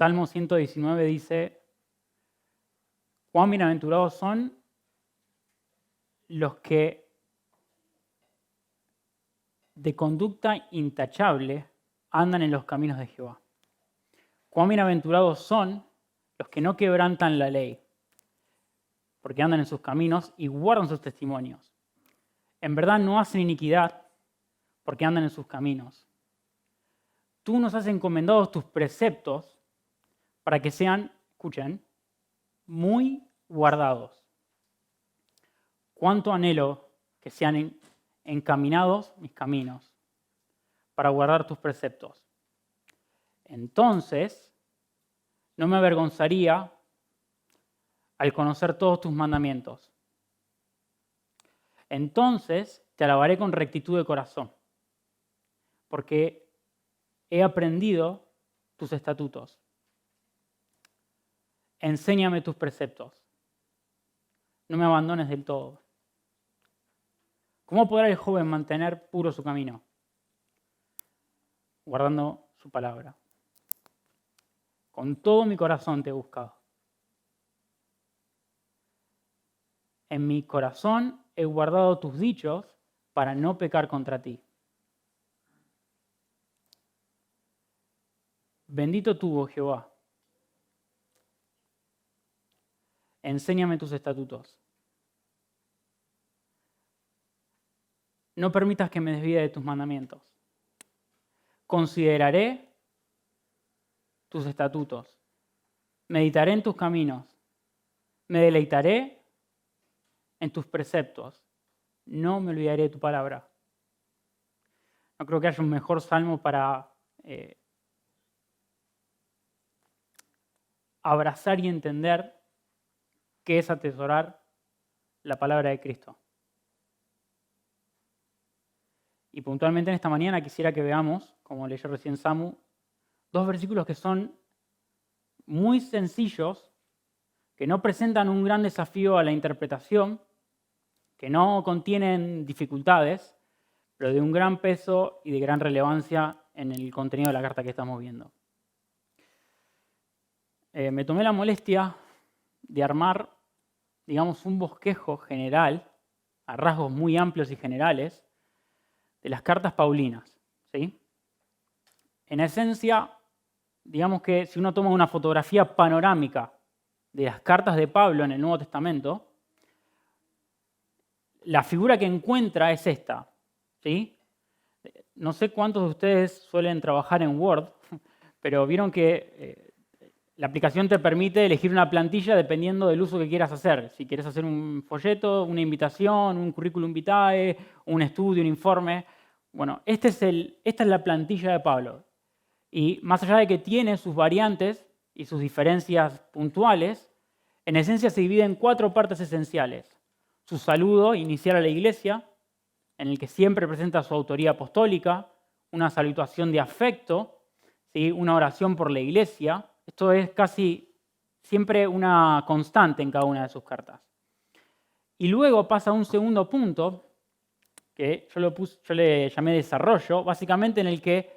Salmo 119 dice: cuán bienaventurados son los que de conducta intachable andan en los caminos de Jehová. Cuán bienaventurados son los que no quebrantan la ley, porque andan en sus caminos y guardan sus testimonios. En verdad no hacen iniquidad, porque andan en sus caminos. Tú nos has encomendado tus preceptos para que sean, escuchen, muy guardados. Cuánto anhelo que sean encaminados mis caminos para guardar tus preceptos. Entonces, no me avergonzaría al conocer todos tus mandamientos. Entonces te alabaré con rectitud de corazón, porque he aprendido tus estatutos. Enséñame tus preceptos. No me abandones del todo. ¿Cómo podrá el joven mantener puro su camino? Guardando su palabra. Con todo mi corazón te he buscado. En mi corazón he guardado tus dichos para no pecar contra ti. Bendito tú, oh Jehová. Enséñame tus estatutos. No permitas que me desvíe de tus mandamientos. Consideraré tus estatutos. Meditaré en tus caminos. Me deleitaré en tus preceptos. No me olvidaré de tu palabra. No creo que haya un mejor salmo para abrazar y entender qué es atesorar la palabra de Cristo. Y puntualmente en esta mañana quisiera que veamos, como leyó recién Samu, dos versículos que son muy sencillos, que no presentan un gran desafío a la interpretación, que no contienen dificultades, pero de un gran peso y de gran relevancia en el contenido de la carta que estamos viendo. Me tomé la molestia de armar, digamos, un bosquejo general, a rasgos muy amplios y generales, de las cartas paulinas, ¿sí? En esencia, digamos que si uno toma una fotografía panorámica de las cartas de Pablo en el Nuevo Testamento, la figura que encuentra es esta, ¿sí? No sé cuántos de ustedes suelen trabajar en Word, pero vieron que la aplicación te permite elegir una plantilla dependiendo del uso que quieras hacer. Si quieres hacer un folleto, una invitación, un currículum vitae, un estudio, un informe. Bueno, esta es la plantilla de Pablo. Y más allá de que tiene sus variantes y sus diferencias puntuales, en esencia se divide en 4 partes esenciales. Su saludo inicial a la iglesia, en el que siempre presenta su autoría apostólica, una salutación de afecto, ¿sí? Una oración por la iglesia. Esto es casi siempre una constante en cada una de sus cartas. Y luego pasa a un segundo punto, que yo le llamé desarrollo, básicamente en el que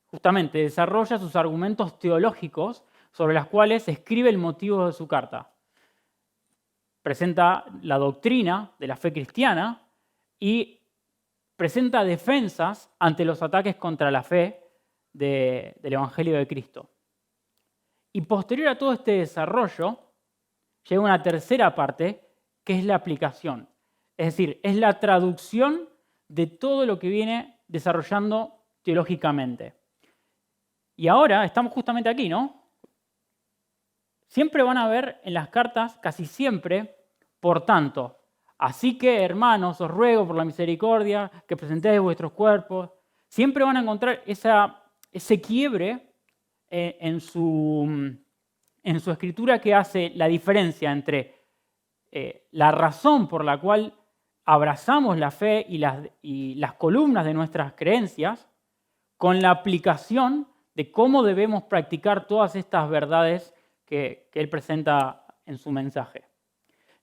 justamente desarrolla sus argumentos teológicos sobre los cuales escribe el motivo de su carta. Presenta la doctrina de la fe cristiana y presenta defensas ante los ataques contra la fe del Evangelio de Cristo. Y posterior a todo este desarrollo, llega una tercera parte, que es la aplicación. Es decir, es la traducción de todo lo que viene desarrollando teológicamente. Y ahora estamos justamente aquí, ¿no? Siempre van a ver en las cartas, casi siempre, por tanto. Así que, hermanos, os ruego por la misericordia que presentéis vuestros cuerpos. Siempre van a encontrar ese quiebre en su escritura que hace la diferencia entre la razón por la cual abrazamos la fe y las columnas de nuestras creencias con la aplicación de cómo debemos practicar todas estas verdades que él presenta en su mensaje.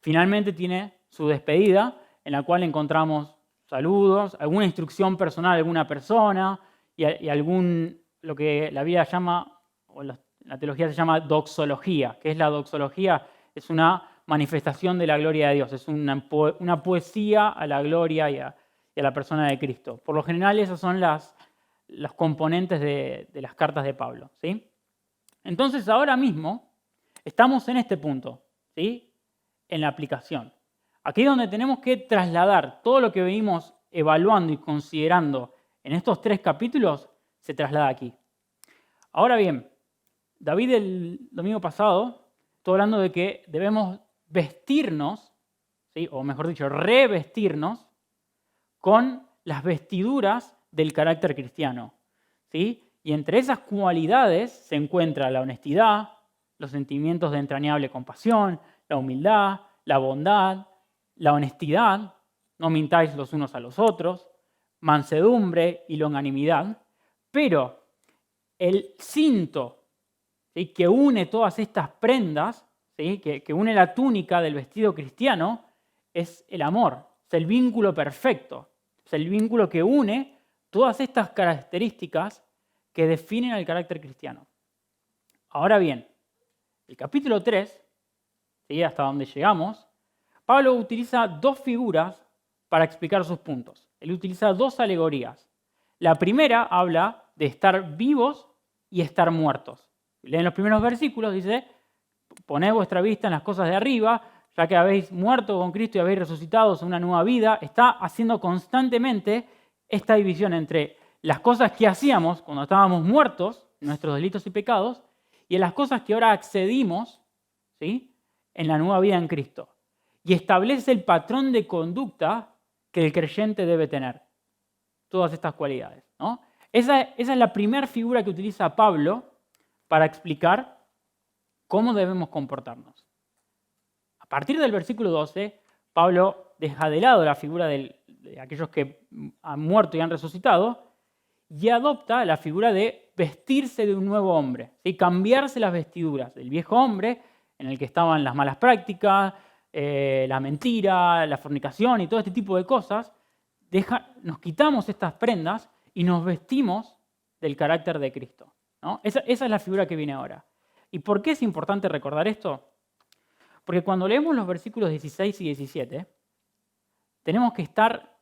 Finalmente tiene su despedida, en la cual encontramos saludos, alguna instrucción personal a alguna persona y algún, lo que la Biblia llama, o la teología se llama doxología. ¿Qué es la doxología? Es una manifestación de la gloria de Dios, es una poesía a la gloria y a la persona de Cristo. Por lo general, esos son los componentes de las cartas de Pablo, ¿sí? Entonces, ahora mismo estamos en este punto, ¿sí? En la aplicación. Aquí es donde tenemos que trasladar todo lo que venimos evaluando y considerando en estos 3 capítulos, se traslada aquí. Ahora bien, David el domingo pasado estuvo hablando de que debemos vestirnos, ¿sí? O mejor dicho, revestirnos con las vestiduras del carácter cristiano, ¿sí? Y entre esas cualidades se encuentra la honestidad, los sentimientos de entrañable compasión, la humildad, la bondad, la honestidad, no mintáis los unos a los otros, mansedumbre y longanimidad. Pero el cinto, ¿sí?, que une todas estas prendas, ¿sí?, que une la túnica del vestido cristiano, es el amor, es el vínculo perfecto, es el vínculo que une todas estas características que definen al carácter cristiano. Ahora bien, el capítulo 3, ¿sí?, hasta donde llegamos, Pablo utiliza 2 figuras para explicar sus puntos. Él utiliza 2 alegorías. La primera habla de estar vivos y estar muertos. Leen los primeros versículos, dice: poned vuestra vista en las cosas de arriba, ya que habéis muerto con Cristo y habéis resucitado a una nueva vida. Está haciendo constantemente esta división entre las cosas que hacíamos cuando estábamos muertos, nuestros delitos y pecados, y en las cosas que ahora accedimos, ¿sí?, en la nueva vida en Cristo. Y establece el patrón de conducta que el creyente debe tener. Todas estas cualidades, ¿no? Esa es la primera figura que utiliza Pablo para explicar cómo debemos comportarnos. A partir del versículo 12, Pablo deja de lado la figura de aquellos que han muerto y han resucitado y adopta la figura de vestirse de un nuevo hombre, ¿sí?, cambiarse las vestiduras del viejo hombre en el que estaban las malas prácticas, la mentira, la fornicación y todo este tipo de cosas. Nos quitamos estas prendas y nos vestimos del carácter de Cristo, ¿no? Esa es la figura que viene ahora. ¿Y por qué es importante recordar esto? Porque cuando leemos los versículos 16 y 17, tenemos que estar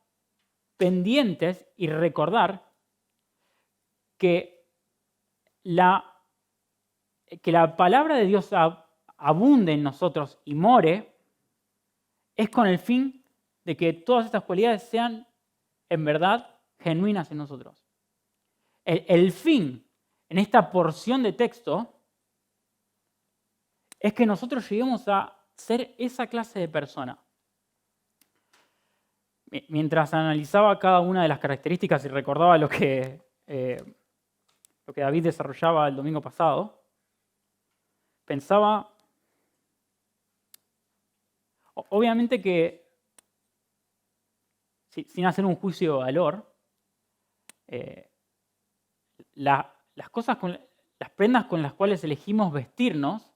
pendientes y recordar que la palabra de Dios abunde en nosotros y more, es con el fin de que todas estas cualidades sean en verdad genuinas en nosotros. El fin en esta porción de texto es que nosotros lleguemos a ser esa clase de persona. Mientras analizaba cada una de las características y recordaba lo que David desarrollaba el domingo pasado, pensaba, obviamente que, sin hacer un juicio de valor, las prendas con las cuales elegimos vestirnos,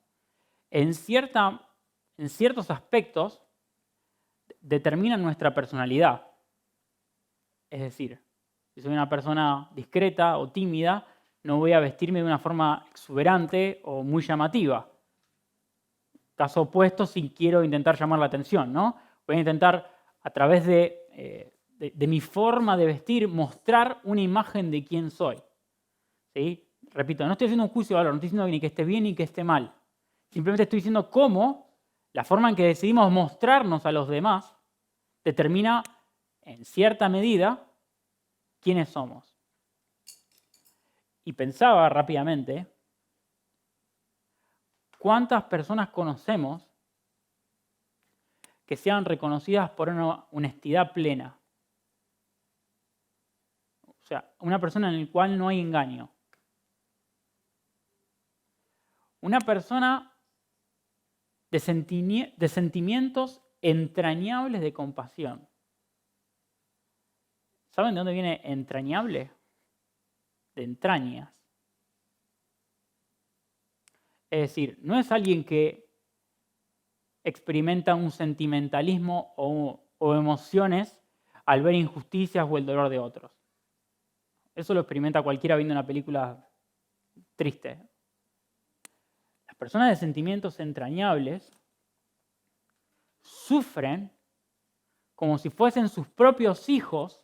en ciertos aspectos, determinan nuestra personalidad. Es decir, si soy una persona discreta o tímida, no voy a vestirme de una forma exuberante o muy llamativa. Caso opuesto, si quiero intentar llamar la atención, ¿no? Voy a intentar, a través de mi forma de vestir, mostrar una imagen de quién soy. ¿Sí? Repito, no estoy haciendo un juicio de valor, no estoy diciendo ni que esté bien ni que esté mal. Simplemente estoy diciendo cómo la forma en que decidimos mostrarnos a los demás determina, en cierta medida, quiénes somos. Y pensaba rápidamente, ¿cuántas personas conocemos que sean reconocidas por una honestidad plena? O sea, una persona en la cual no hay engaño. Una persona de sentimientos entrañables de compasión. ¿Saben de dónde viene entrañable? De entrañas. Es decir, no es alguien que experimenta un sentimentalismo o emociones al ver injusticias o el dolor de otros. Eso lo experimenta cualquiera viendo una película triste. personas de sentimientos entrañables sufren como si fuesen sus propios hijos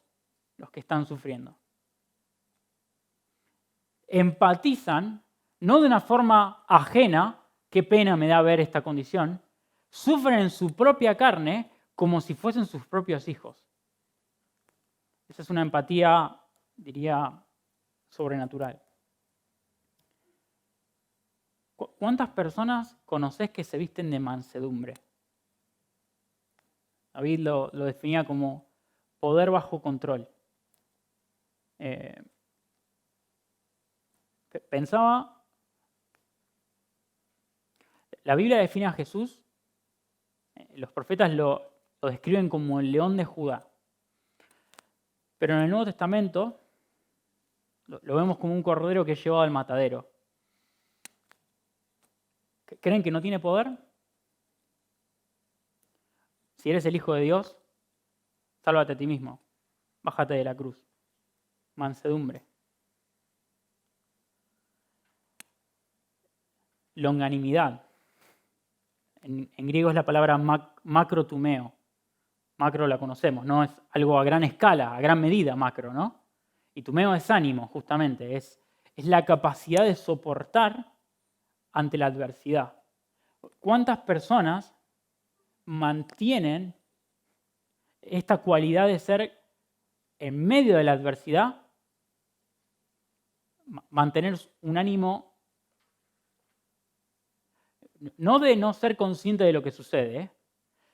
los que están sufriendo. Empatizan, no de una forma ajena, qué pena me da ver esta condición, sufren en su propia carne como si fuesen sus propios hijos. Esa es una empatía, diría, sobrenatural. ¿Cuántas personas conocés que se visten de mansedumbre? David lo definía como poder bajo control. Pensaba, la Biblia define a Jesús, los profetas lo describen como el león de Judá. Pero en el Nuevo Testamento lo vemos como un cordero que es llevado al matadero. ¿Creen que no tiene poder? Si eres el Hijo de Dios, sálvate a ti mismo. Bájate de la cruz. Mansedumbre. Longanimidad. En griego es la palabra macrotumeo. Macro la conocemos, no es algo a gran escala, a gran medida macro, ¿no? Y tumeo es ánimo, justamente, es la capacidad de soportar ante la adversidad. ¿Cuántas personas mantienen esta cualidad de ser en medio de la adversidad, mantener un ánimo, no de no ser consciente de lo que sucede,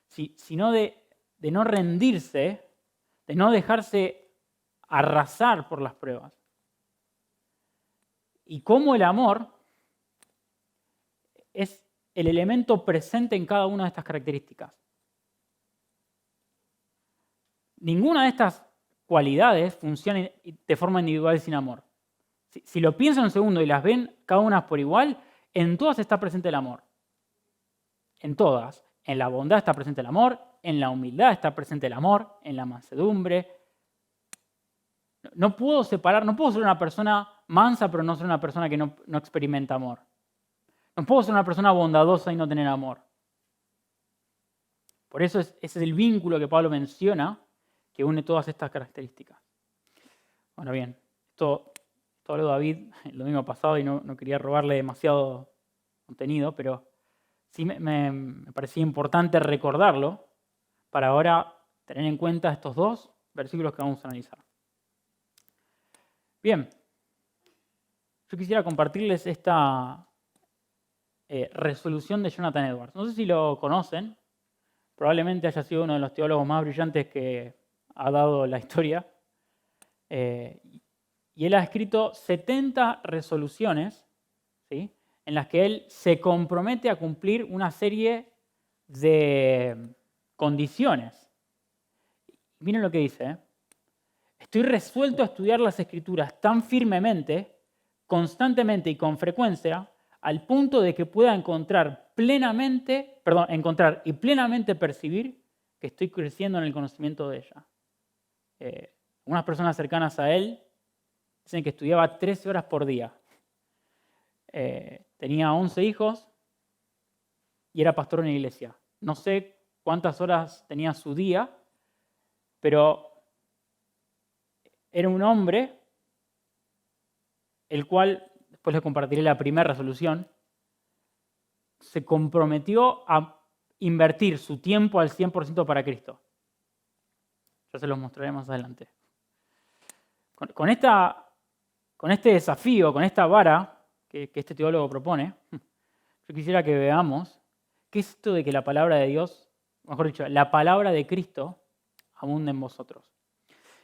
sino de no rendirse, de no dejarse arrasar por las pruebas? Y cómo el amor es el elemento presente en cada una de estas características. Ninguna de estas cualidades funciona de forma individual sin amor. Si lo piensan un segundo y las ven cada una por igual, en todas está presente el amor. En todas. En la bondad está presente el amor, en la humildad está presente el amor, en la mansedumbre. No puedo separar, no puedo ser una persona mansa pero no ser una persona que no experimenta amor. No puedo ser una persona bondadosa y no tener amor. Por eso ese es el vínculo que Pablo menciona que une todas estas características. Bueno, bien, esto habló David el domingo pasado y no quería robarle demasiado contenido, pero sí me parecía importante recordarlo para ahora tener en cuenta estos dos versículos que vamos a analizar. Bien, yo quisiera compartirles esta resolución de Jonathan Edwards. No sé si lo conocen, probablemente haya sido uno de los teólogos más brillantes que ha dado la historia. Y él ha escrito 70 resoluciones, ¿sí?, en las que él se compromete a cumplir una serie de condiciones. Miren lo que dice. Estoy resuelto a estudiar las Escrituras tan firmemente, constantemente y con frecuencia, al punto de que pueda encontrar y plenamente percibir que estoy creciendo en el conocimiento de ella. Unas personas cercanas a él dicen que estudiaba 13 horas por día. Tenía 11 hijos y era pastor en la iglesia. No sé cuántas horas tenía su día, pero era un hombre el cual, después les compartiré la primera resolución, se comprometió a invertir su tiempo al 100% para Cristo. Ya se los mostraré más adelante. Con este desafío, con esta vara que este teólogo propone, yo quisiera que veamos qué es esto de que la palabra de Dios, mejor dicho, la palabra de Cristo abunde en vosotros.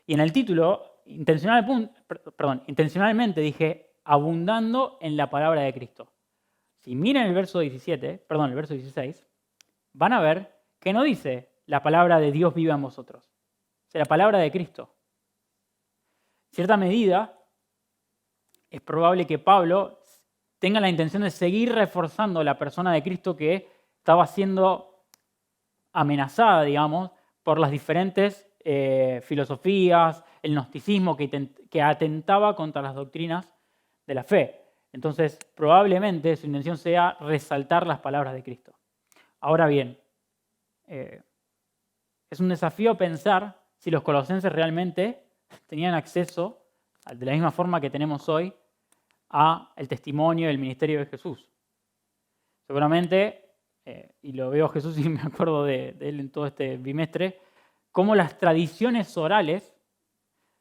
Y en el título, intencionalmente dije, abundando en la palabra de Cristo. Si miran el verso 16, van a ver que no dice la palabra de Dios viva en vosotros. O sea, la palabra de Cristo. En cierta medida, es probable que Pablo tenga la intención de seguir reforzando la persona de Cristo que estaba siendo amenazada, digamos, por las diferentes filosofías, el gnosticismo que atentaba contra las doctrinas de la fe. Entonces, probablemente su intención sea resaltar las palabras de Cristo. Ahora bien, es un desafío pensar si los colosenses realmente tenían acceso, de la misma forma que tenemos hoy, al testimonio y el ministerio de Jesús. Seguramente, y lo veo a Jesús y me acuerdo de él en todo este bimestre, cómo las tradiciones orales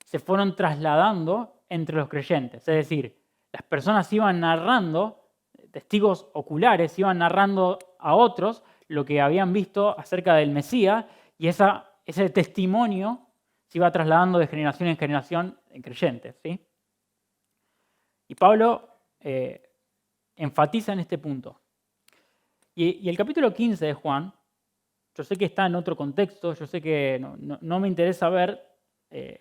se fueron trasladando entre los creyentes. Es decir, las personas iban narrando, testigos oculares iban narrando a otros lo que habían visto acerca del Mesías, y ese testimonio se iba trasladando de generación en generación en creyentes, ¿sí? Y Pablo enfatiza en este punto. Y el capítulo 15 de Juan, yo sé que está en otro contexto, yo sé que no me interesa ver qué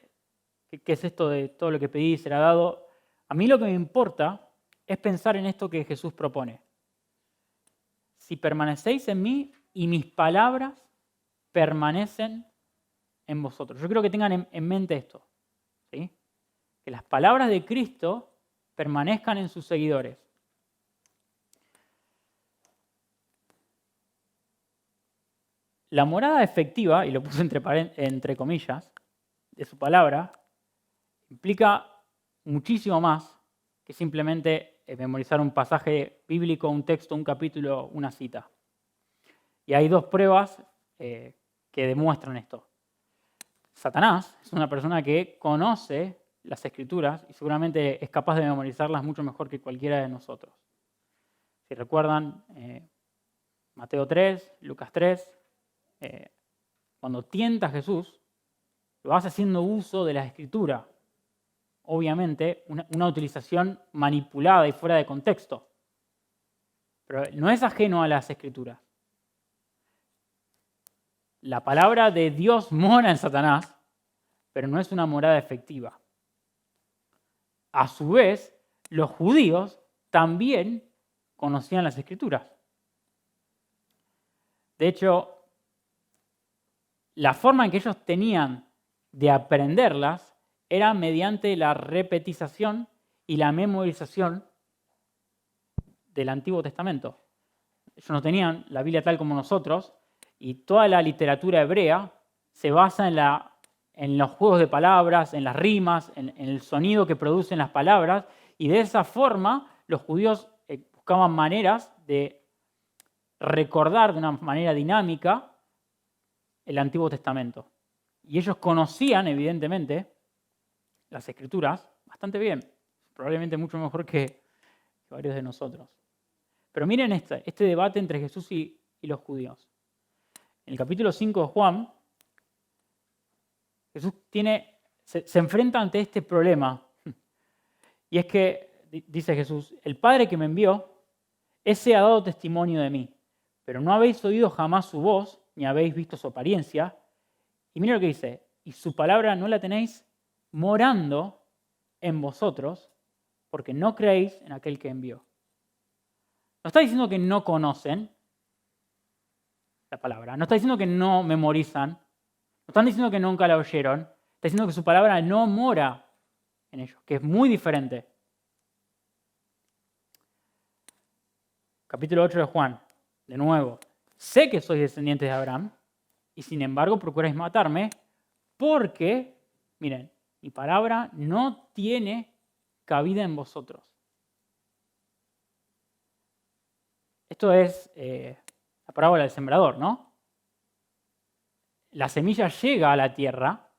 es esto de todo lo que pedí será dado. A mí lo que me importa es pensar en esto que Jesús propone. Si permanecéis en mí y mis palabras permanecen en vosotros. Yo creo que tengan en mente esto, ¿sí? Que las palabras de Cristo permanezcan en sus seguidores. La morada efectiva, y lo puse entre comillas, de su palabra, implica muchísimo más que simplemente memorizar un pasaje bíblico, un texto, un capítulo, una cita. Y hay dos pruebas que demuestran esto. Satanás es una persona que conoce las Escrituras y seguramente es capaz de memorizarlas mucho mejor que cualquiera de nosotros. Si recuerdan, Mateo 3, Lucas 3, cuando tienta a Jesús, lo hace haciendo uso de la Escritura. Obviamente, una utilización manipulada y fuera de contexto. Pero no es ajeno a las Escrituras. La palabra de Dios mora en Satanás, pero no es una morada efectiva. A su vez, los judíos también conocían las Escrituras. De hecho, la forma en que ellos tenían de aprenderlas era mediante la repetización y la memorización del Antiguo Testamento. Ellos no tenían la Biblia tal como nosotros, y toda la literatura hebrea se basa en los juegos de palabras, en las rimas, en el sonido que producen las palabras, y de esa forma los judíos buscaban maneras de recordar de una manera dinámica el Antiguo Testamento. Y ellos conocían, evidentemente, las Escrituras bastante bien, probablemente mucho mejor que varios de nosotros. Pero miren este debate entre Jesús y los judíos. En el capítulo 5 de Juan, Jesús se enfrenta ante este problema. Y es que, dice Jesús, el Padre que me envió, ese ha dado testimonio de mí, pero no habéis oído jamás su voz, ni habéis visto su apariencia. Y miren lo que dice, y su palabra no la tenéis morando en vosotros, porque no creéis en aquel que envió. No está diciendo que no conocen la palabra, no está diciendo que no memorizan, no están diciendo que nunca la oyeron, está diciendo que su palabra no mora en ellos, que es muy diferente. Capítulo 8 de Juan, de nuevo, sé que sois descendientes de Abraham y sin embargo procuráis matarme porque, miren, mi palabra no tiene cabida en vosotros. Esto es la parábola del sembrador, ¿no? La semilla llega a la tierra,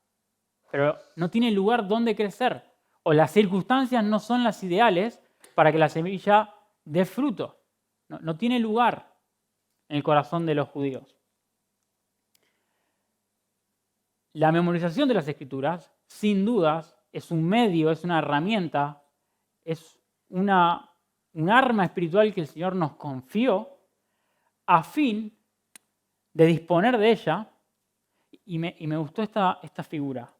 pero no tiene lugar donde crecer. O las circunstancias no son las ideales para que la semilla dé fruto. No tiene lugar en el corazón de los judíos. La memorización de las Escrituras, sin dudas, es un medio, es una herramienta, es un arma espiritual que el Señor nos confió a fin de disponer de ella, y me gustó esta figura.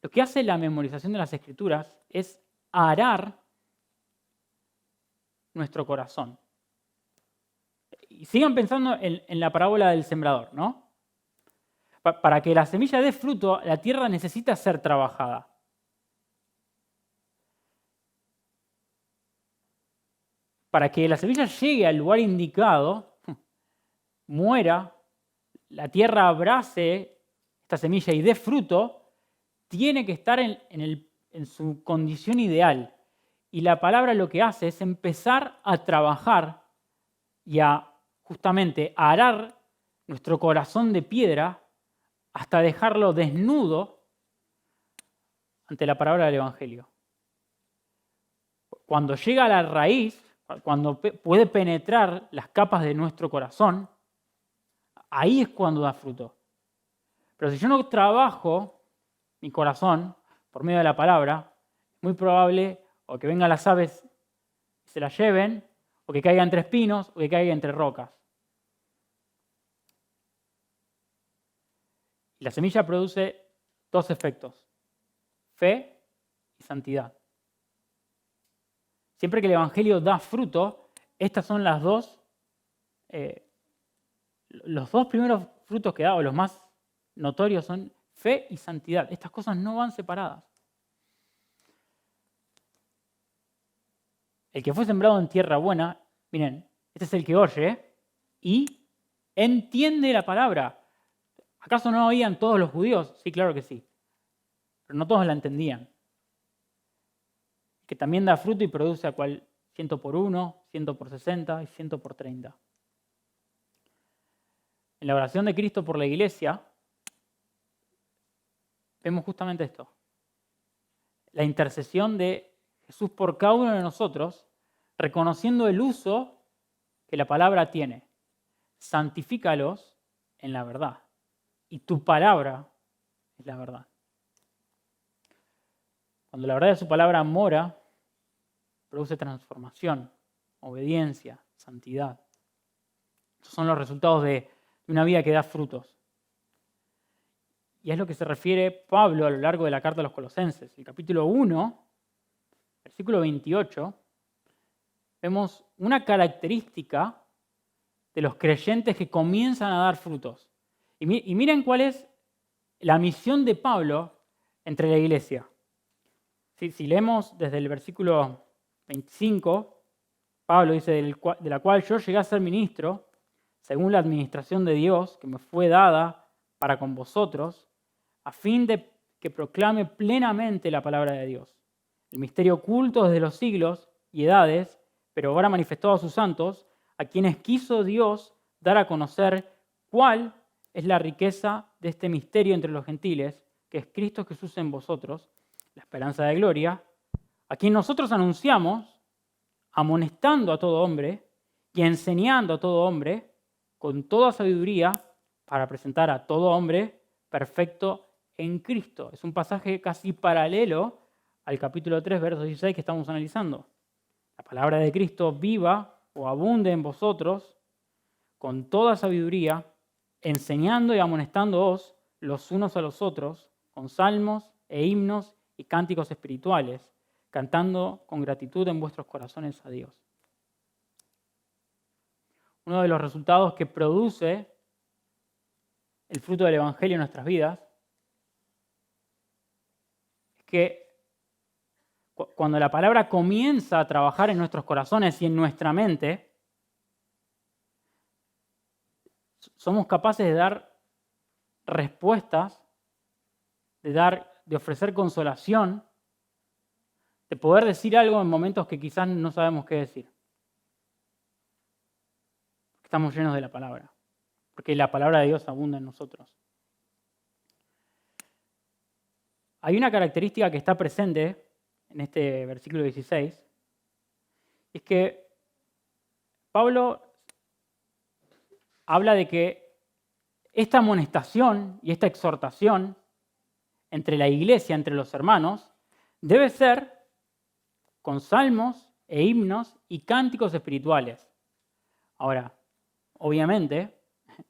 Lo que hace la memorización de las Escrituras es arar nuestro corazón. Y sigan pensando en la parábola del sembrador, ¿no? Para que la semilla dé fruto, la tierra necesita ser trabajada. para que la semilla llegue al lugar indicado, muera, la tierra abrace esta semilla y dé fruto, tiene que estar en su condición ideal. Y la palabra lo que hace es empezar a trabajar y a justamente arar nuestro corazón de piedra hasta dejarlo desnudo ante la palabra del Evangelio. Cuando llega a la raíz, cuando puede penetrar las capas de nuestro corazón, ahí es cuando da fruto. Pero si yo no trabajo mi corazón por medio de la palabra, es muy probable o que vengan las aves y se la lleven, o que caiga entre espinos, o que caiga entre rocas. Y la semilla produce dos efectos: fe y santidad. Siempre que el Evangelio da fruto, estas son las dos, los dos primeros frutos que da, o los más notorios, son fe y santidad. Estas cosas no van separadas. El que fue sembrado en tierra buena, miren, este es el que oye y entiende la palabra. ¿Acaso no oían todos los judíos? Sí, claro que sí. Pero no todos la entendían. Que también da fruto y produce a cual 100 por 1, 100 por 60 y 100 por 30. En la oración de Cristo por la iglesia, vemos justamente esto. La intercesión de Jesús por cada uno de nosotros, reconociendo el uso que la palabra tiene. Santifícalos en la verdad. Y tu palabra es la verdad. Cuando la verdad de su palabra mora, produce transformación, obediencia, santidad. Esos son los resultados de una vida que da frutos. Y es lo que se refiere Pablo a lo largo de la carta a los Colosenses. El capítulo 1, versículo 28, vemos una característica de los creyentes que comienzan a dar frutos. Y miren cuál es la misión de Pablo entre la iglesia. Si leemos desde el versículo 25, Pablo dice: de la cual yo llegué a ser ministro, según la administración de Dios, que me fue dada para con vosotros, a fin de que proclame plenamente la palabra de Dios. El misterio oculto desde los siglos y edades, pero ahora manifestado a sus santos, a quienes quiso Dios dar a conocer cuál es la riqueza de este misterio entre los gentiles, que es Cristo Jesús en vosotros, la esperanza de gloria, a quien nosotros anunciamos, amonestando a todo hombre y enseñando a todo hombre con toda sabiduría para presentar a todo hombre perfecto en Cristo. Es un pasaje casi paralelo al capítulo 3, verso 16 que estamos analizando. La palabra de Cristo viva o abunde en vosotros con toda sabiduría, enseñando y amonestándoos los unos a los otros con salmos e himnos y cánticos espirituales, cantando con gratitud en vuestros corazones a Dios. Uno de los resultados que produce el fruto del Evangelio en nuestras vidas es que cuando la palabra comienza a trabajar en nuestros corazones y en nuestra mente, somos capaces de dar respuestas, de ofrecer consolación, de poder decir algo en momentos que quizás no sabemos qué decir. Estamos llenos de la palabra, porque la palabra de Dios abunda en nosotros. Hay una característica que está presente en este versículo 16, es que Pablo habla de que esta amonestación y esta exhortación entre la iglesia, entre los hermanos, debe ser con salmos e himnos y cánticos espirituales. Ahora, obviamente,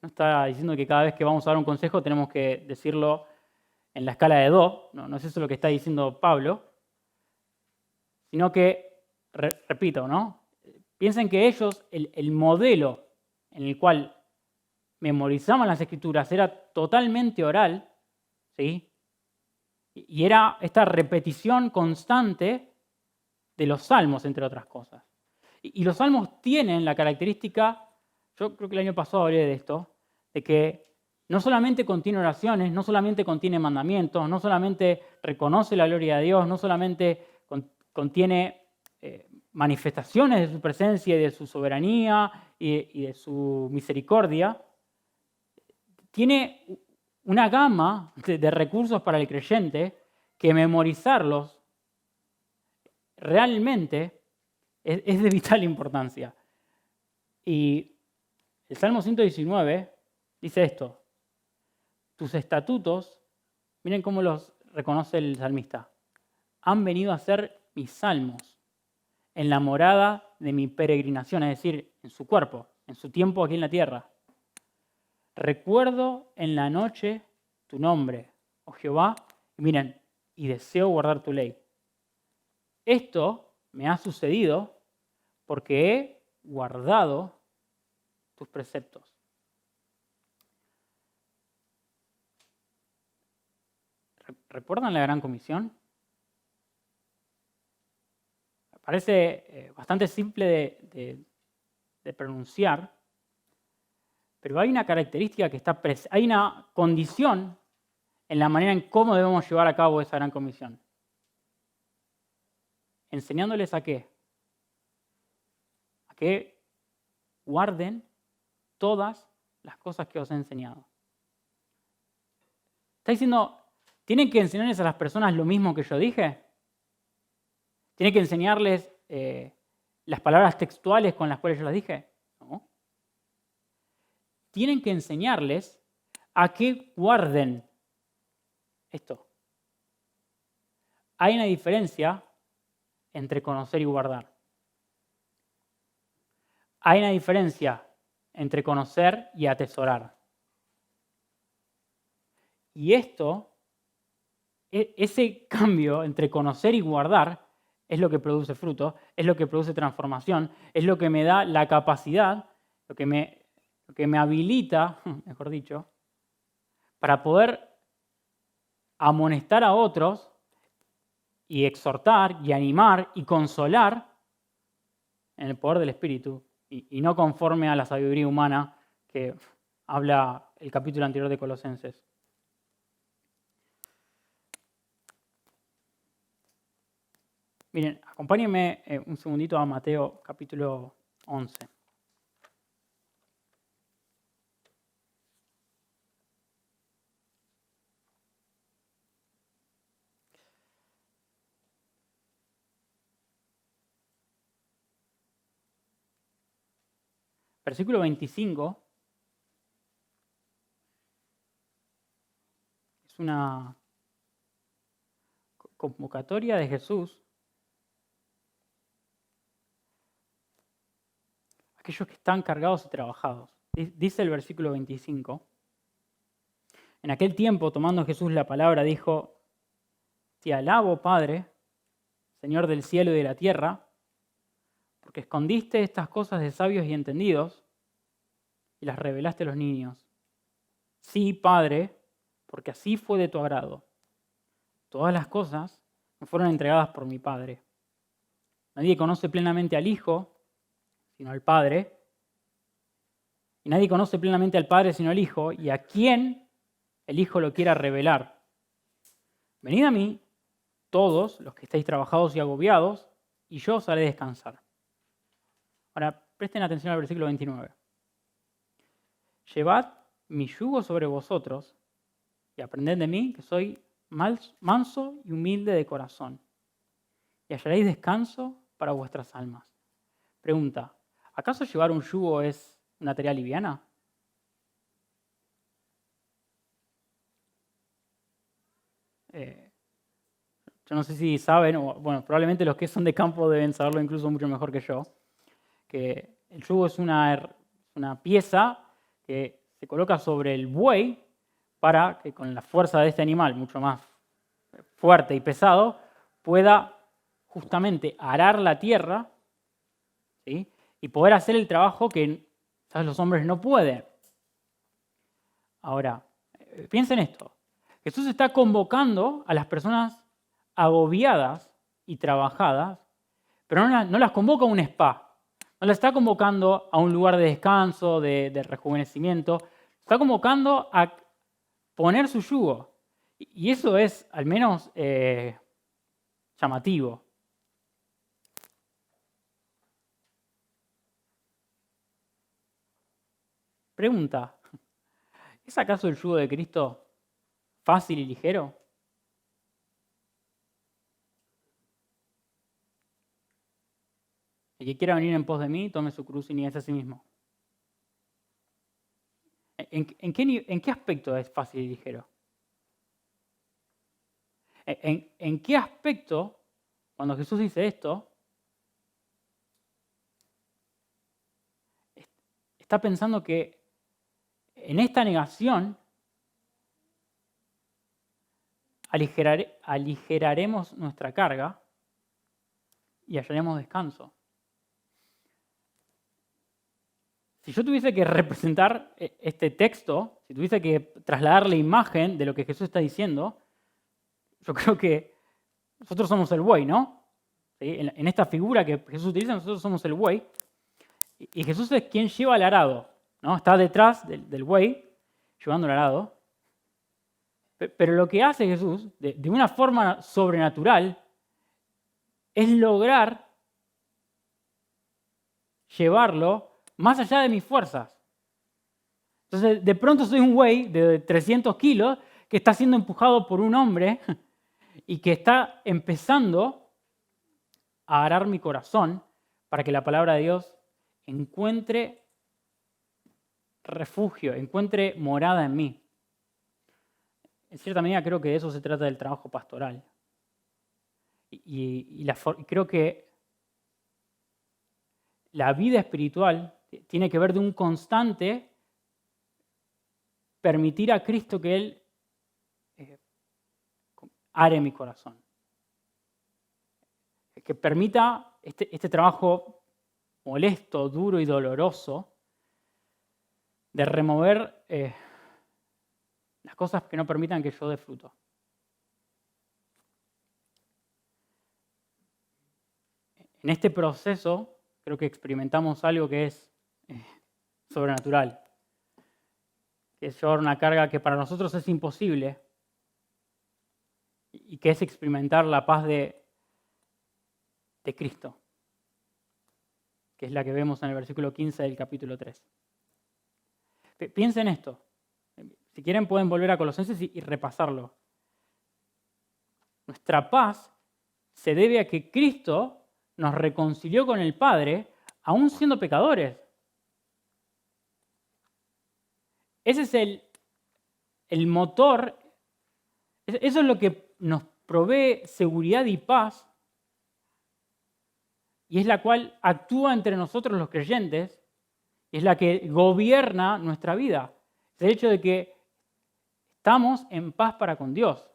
no está diciendo que cada vez que vamos a dar un consejo tenemos que decirlo en la escala de do, no es eso lo que está diciendo Pablo, sino que, repito, ¿no? Piensen que ellos, el modelo en el cual memorizaban las escrituras era totalmente oral, ¿sí? Y era esta repetición constante de los salmos, entre otras cosas. Y los salmos tienen la característica, yo creo que el año pasado hablé de esto, de que no solamente contiene oraciones, no solamente contiene mandamientos, no solamente reconoce la gloria de Dios, no solamente contiene manifestaciones de su presencia y de su soberanía y de su misericordia, tiene una gama de recursos para el creyente que memorizarlos realmente es de vital importancia. Y el Salmo 119 dice esto: tus estatutos, miren cómo los reconoce el salmista, han venido a ser mis salmos en la morada de mi peregrinación, es decir, en su cuerpo, en su tiempo aquí en la tierra. Recuerdo en la noche tu nombre, oh Jehová, y miren, y deseo guardar tu ley. Esto me ha sucedido porque he guardado tus preceptos. ¿Recuerdan la Gran Comisión? Parece bastante simple de pronunciar, pero hay una característica que está presente, hay una condición en la manera en cómo debemos llevar a cabo esa Gran Comisión. ¿Enseñándoles a qué? A que guarden todas las cosas que os he enseñado. Está diciendo, ¿tienen que enseñarles a las personas lo mismo que yo dije? ¿Tienen que enseñarles las palabras textuales con las cuales yo las dije? No. Tienen que enseñarles a que guarden esto. Hay una diferencia entre conocer y guardar. Hay una diferencia entre conocer y atesorar. Y ese cambio entre conocer y guardar es lo que produce fruto, es lo que produce transformación, es lo que me da la capacidad, lo que me habilita, mejor dicho, para poder amonestar a otros y exhortar y animar y consolar en el poder del Espíritu y no conforme a la sabiduría humana que habla el capítulo anterior de Colosenses. Miren, acompáñenme un segundito a Mateo capítulo 11. Versículo 25 es una convocatoria de Jesús a aquellos que están cargados y trabajados. Dice el versículo 25, en aquel tiempo, tomando Jesús la palabra, dijo, te alabo, Padre, Señor del cielo y de la tierra, porque escondiste estas cosas de sabios y entendidos y las revelaste a los niños. Sí, Padre, porque así fue de tu agrado. Todas las cosas me fueron entregadas por mi Padre. Nadie conoce plenamente al Hijo, sino al Padre. Y nadie conoce plenamente al Padre, sino al Hijo, y a quien el Hijo lo quiera revelar. Venid a mí, todos los que estáis trabajados y agobiados, y yo os haré descansar. Ahora, presten atención al versículo 29. Llevad mi yugo sobre vosotros y aprended de mí, que soy manso y humilde de corazón, y hallaréis descanso para vuestras almas. Pregunta, ¿acaso llevar un yugo es una tarea liviana? Yo no sé si saben, o bueno, probablemente los que son de campo deben saberlo incluso mucho mejor que yo, que el yugo es una pieza que se coloca sobre el buey para que con la fuerza de este animal, mucho más fuerte y pesado, pueda justamente arar la tierra, ¿sí? Y poder hacer el trabajo que ¿sabes? Los hombres no pueden. Ahora, piensen esto. Jesús está convocando a las personas agobiadas y trabajadas, pero no las convoca a un spa. No la está convocando a un lugar de descanso, de rejuvenecimiento. Está convocando a poner su yugo. Y eso es al menos llamativo. Pregunta, ¿es acaso el yugo de Cristo fácil y ligero? El que quiera venir en pos de mí, tome su cruz y niegue a sí mismo. ¿En qué aspecto es fácil y ligero? ¿En qué aspecto, cuando Jesús dice esto, está pensando que en esta negación aligeraremos nuestra carga y hallaremos descanso? Si yo tuviese que representar este texto, si tuviese que trasladar la imagen de lo que Jesús está diciendo, yo creo que nosotros somos el buey, ¿no? ¿Sí? En esta figura que Jesús utiliza, nosotros somos el buey. Y Jesús es quien lleva el arado, ¿no? Está detrás del buey, llevando el arado. Pero lo que hace Jesús, de una forma sobrenatural, es lograr llevarlo más allá de mis fuerzas. Entonces, de pronto soy un güey de 300 kilos que está siendo empujado por un hombre y que está empezando a arar mi corazón para que la palabra de Dios encuentre refugio, encuentre morada en mí. En cierta medida creo que de eso se trata del trabajo pastoral. Y creo que la vida espiritual tiene que ver de un constante permitir a Cristo que Él are mi corazón. Que permita este trabajo molesto, duro y doloroso de remover las cosas que no permitan que yo dé fruto. En este proceso creo que experimentamos algo que es sobrenatural, que es llevar una carga que para nosotros es imposible y que es experimentar la paz de Cristo, que es la que vemos en el versículo 15 del capítulo 3. Piensen esto. Si quieren pueden volver a Colosenses y repasarlo. Nuestra paz se debe a que Cristo nos reconcilió con el Padre, aún siendo pecadores. Ese es el motor, eso es lo que nos provee seguridad y paz, y es la cual actúa entre nosotros los creyentes, y es la que gobierna nuestra vida. Es el hecho de que estamos en paz para con Dios.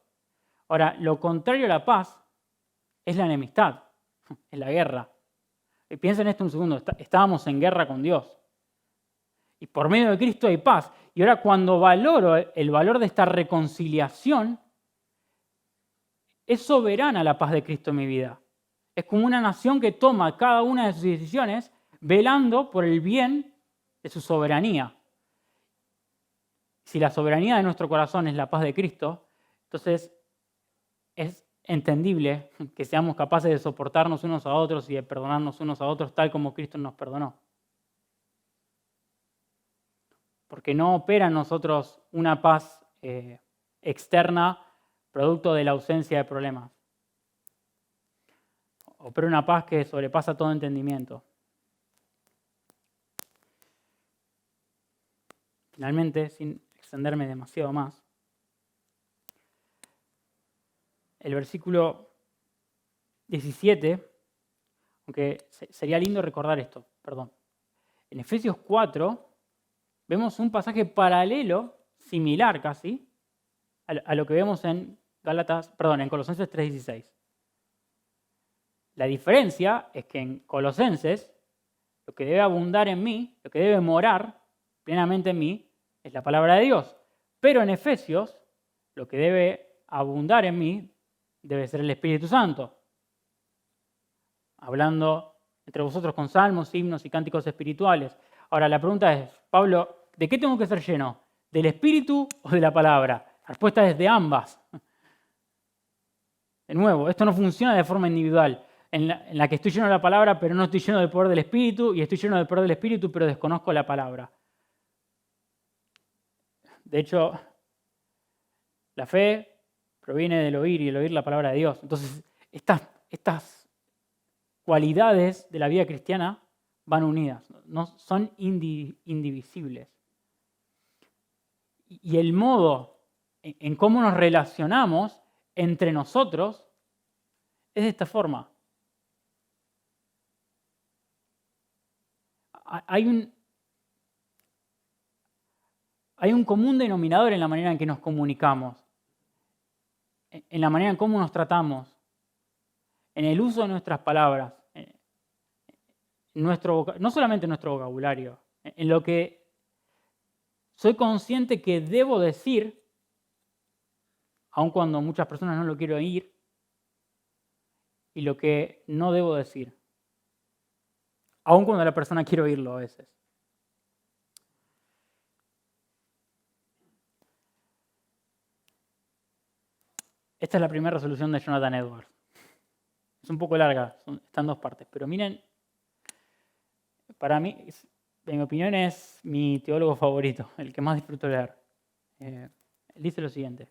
Ahora, lo contrario a la paz es la enemistad, es la guerra. Y piensen esto un segundo, estábamos en guerra con Dios. Y por medio de Cristo hay paz. Y ahora cuando valoro el valor de esta reconciliación, es soberana la paz de Cristo en mi vida. Es como una nación que toma cada una de sus decisiones velando por el bien de su soberanía. Si la soberanía de nuestro corazón es la paz de Cristo, entonces es entendible que seamos capaces de soportarnos unos a otros y de perdonarnos unos a otros tal como Cristo nos perdonó. Porque no opera en nosotros una paz externa producto de la ausencia de problemas. Opera una paz que sobrepasa todo entendimiento. Finalmente, sin extenderme demasiado más, el versículo 17, aunque sería lindo recordar esto, perdón. En Efesios 4 vemos un pasaje paralelo, similar casi, a lo que vemos en Colosenses 3:16. La diferencia es que en Colosenses lo que debe abundar en mí, lo que debe morar plenamente en mí, es la palabra de Dios. Pero en Efesios lo que debe abundar en mí debe ser el Espíritu Santo. Hablando entre vosotros con salmos, himnos y cánticos espirituales. Ahora, la pregunta es, Pablo, ¿de qué tengo que ser lleno? ¿Del Espíritu o de la palabra? La respuesta es de ambas. De nuevo, esto no funciona de forma individual, en la que estoy lleno de la palabra, pero no estoy lleno del poder del Espíritu, y estoy lleno del poder del Espíritu, pero desconozco la palabra. De hecho, la fe proviene del oír y el oír la palabra de Dios. Entonces, estas cualidades de la vida cristiana van unidas, no son indivisibles. Y el modo en cómo nos relacionamos entre nosotros es de esta forma. Hay un común denominador en la manera en que nos comunicamos, en la manera en cómo nos tratamos, en el uso de nuestras palabras, no solamente en nuestro vocabulario, en lo que soy consciente que debo decir, aun cuando muchas personas no lo quieren oír, y lo que no debo decir, aun cuando la persona quiere oírlo a veces. Esta es la primera resolución de Jonathan Edwards. Es un poco larga, está en 2 partes, pero miren, para mí, en mi opinión, es mi teólogo favorito, el que más disfruto leer. Dice lo siguiente: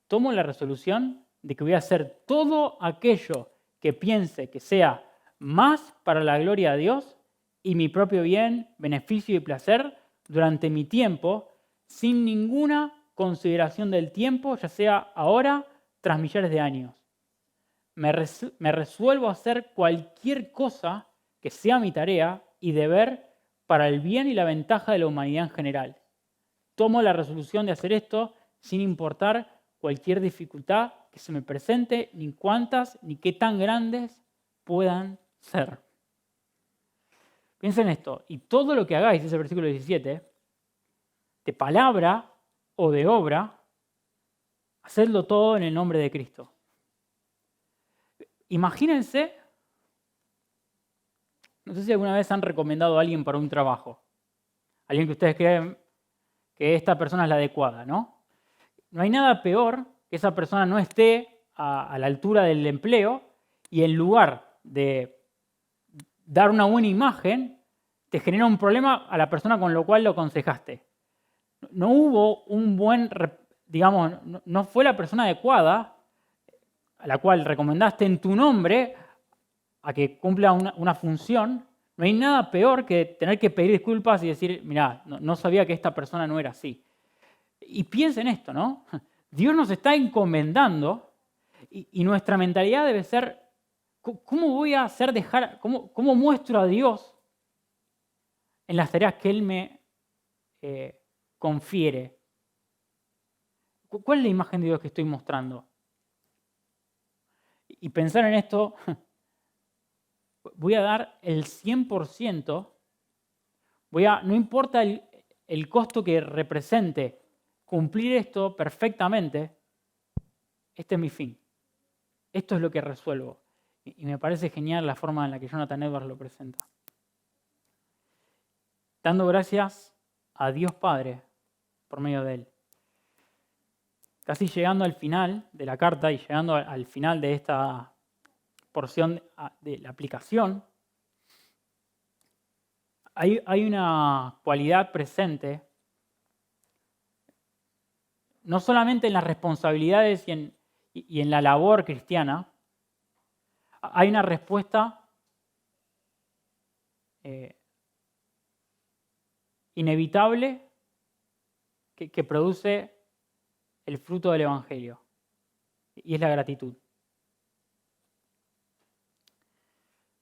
tomo la resolución de que voy a hacer todo aquello que piense que sea más para la gloria de Dios y mi propio bien, beneficio y placer durante mi tiempo, sin ninguna consideración del tiempo, ya sea ahora, tras millares de años. Me resuelvo a hacer cualquier cosa que sea mi tarea y deber para el bien y la ventaja de la humanidad en general. Tomo la resolución de hacer esto sin importar cualquier dificultad que se me presente, ni cuántas, ni qué tan grandes puedan ser. Piensen en esto, y todo lo que hagáis, dice el versículo 17, de palabra o de obra, hacedlo todo en el nombre de Cristo. Imagínense, no sé si alguna vez han recomendado a alguien para un trabajo, alguien que ustedes creen que esta persona es la adecuada, ¿no? No hay nada peor que esa persona no esté a la altura del empleo y en lugar de dar una buena imagen, te genera un problema a la persona con lo cual lo aconsejaste. No hubo un buen, digamos, no fue la persona adecuada a la cual recomendaste en tu nombre a que cumpla una función. No hay nada peor que tener que pedir disculpas y decir, mirá, no sabía que esta persona no era así. Y piensen esto, ¿no? Dios nos está encomendando y nuestra mentalidad debe ser, ¿cómo voy a hacer cómo muestro a Dios en las tareas que Él me confiere? ¿Cuál es la imagen de Dios que estoy mostrando? Y pensar en esto, voy a dar el 100%, no importa el costo que represente cumplir esto perfectamente, este es mi fin. Esto es lo que resuelvo. Y me parece genial la forma en la que Jonathan Edwards lo presenta. Dando gracias a Dios Padre por medio de Él. Casi llegando al final de la carta y llegando al final de esta porción de la aplicación, hay una cualidad presente, no solamente en las responsabilidades y en la labor cristiana, hay una respuesta inevitable que produce el fruto del Evangelio, y es la gratitud.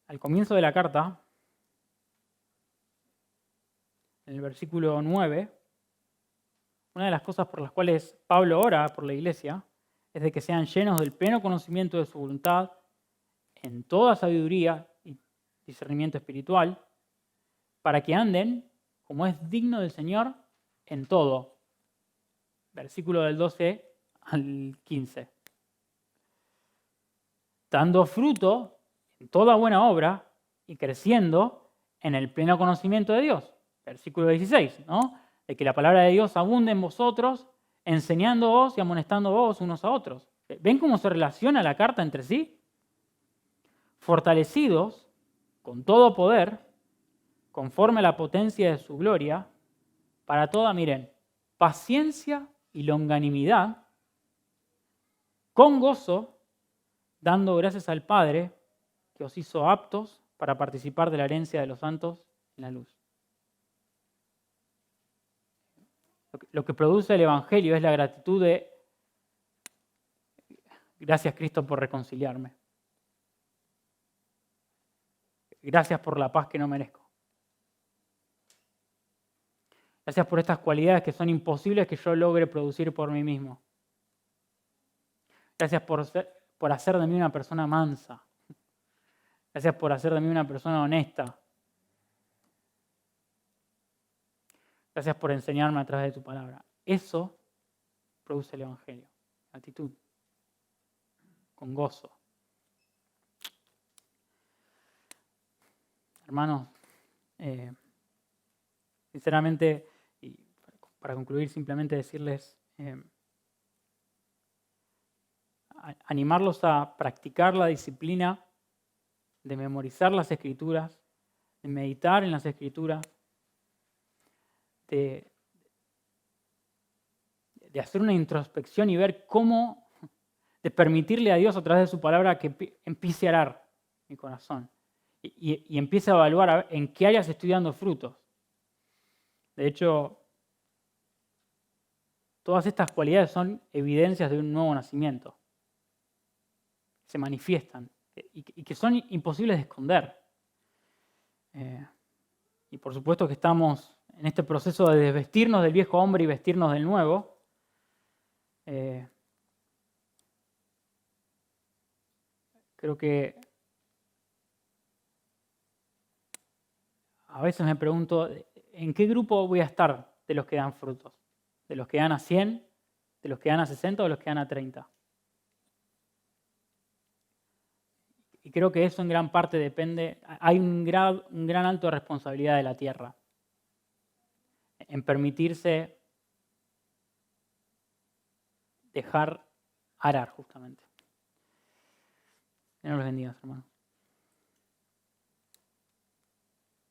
Al comienzo de la carta, en el versículo 9, una de las cosas por las cuales Pablo ora por la iglesia es de que sean llenos del pleno conocimiento de su voluntad en toda sabiduría y discernimiento espiritual, para que anden como es digno del Señor en todo. Versículo del 12 al 15. Dando fruto en toda buena obra y creciendo en el pleno conocimiento de Dios. Versículo 16, ¿no? De que la palabra de Dios abunde en vosotros, enseñándoos y amonestándoos unos a otros. ¿Ven cómo se relaciona la carta entre sí? Fortalecidos con todo poder, conforme a la potencia de su gloria, para toda, miren, paciencia y longanimidad, con gozo, dando gracias al Padre, que os hizo aptos para participar de la herencia de los santos en la luz. Lo que produce el Evangelio es la gratitud de gracias Cristo por reconciliarme. Gracias por la paz que no merezco. Gracias por estas cualidades que son imposibles que yo logre producir por mí mismo. Gracias por hacer de mí una persona mansa. Gracias por hacer de mí una persona honesta. Gracias por enseñarme a través de tu palabra. Eso produce el Evangelio. Actitud. Con gozo. Hermanos, sinceramente, y para concluir, simplemente decirles, animarlos a practicar la disciplina de memorizar las Escrituras, de meditar en las Escrituras, de hacer una introspección y ver cómo, de permitirle a Dios a través de su palabra que empiece a arar mi corazón y empiece a evaluar en qué áreas estoy dando frutos. De hecho, todas estas cualidades son evidencias de un nuevo nacimiento. Se manifiestan y que son imposibles de esconder. Y por supuesto que estamos en este proceso de desvestirnos del viejo hombre y vestirnos del nuevo. Creo que a veces me pregunto, ¿en qué grupo voy a estar de los que dan frutos? ¿De los que dan a 100? ¿De los que dan a 60 o de los que dan a 30? Y creo que eso en gran parte depende, hay un gran alto de responsabilidad de la tierra en permitirse dejar arar justamente. Dios los bendiga, hermano.